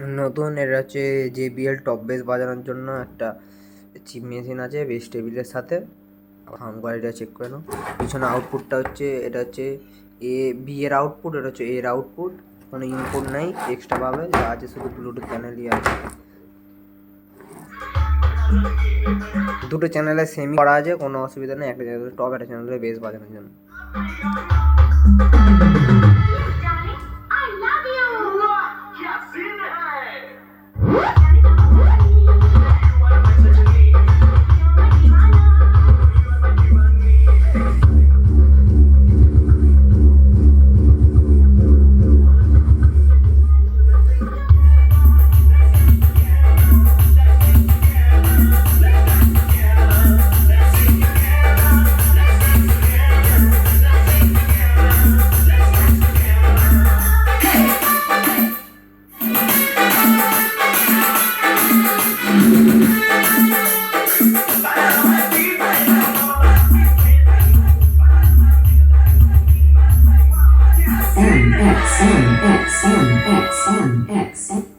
নতুন এটা হচ্ছে JBL টপ বেস বাজানোর জন্য একটা চিপ মেশিন আছে বেস টেবিলের সাথে। সাউন্ড কোয়ালিটিটা চেক করে নাও। পিছনে আউটপুটটা হচ্ছে এটা হচ্ছে বি এর আউটপুট, এটা হচ্ছে এর আউটপুট। কোনো ইনপুট নাই এক্সট্রা পাবে, যা আছে শুধু ব্লুটুথ চ্যানেলই আছে। দুটো চ্যানেলে সেমি করা আছে, কোনো অসুবিধা নেই। একটা চ্যানেলে টপ, একটা চ্যানেলে বেস বাজানোর জন্য। MXM.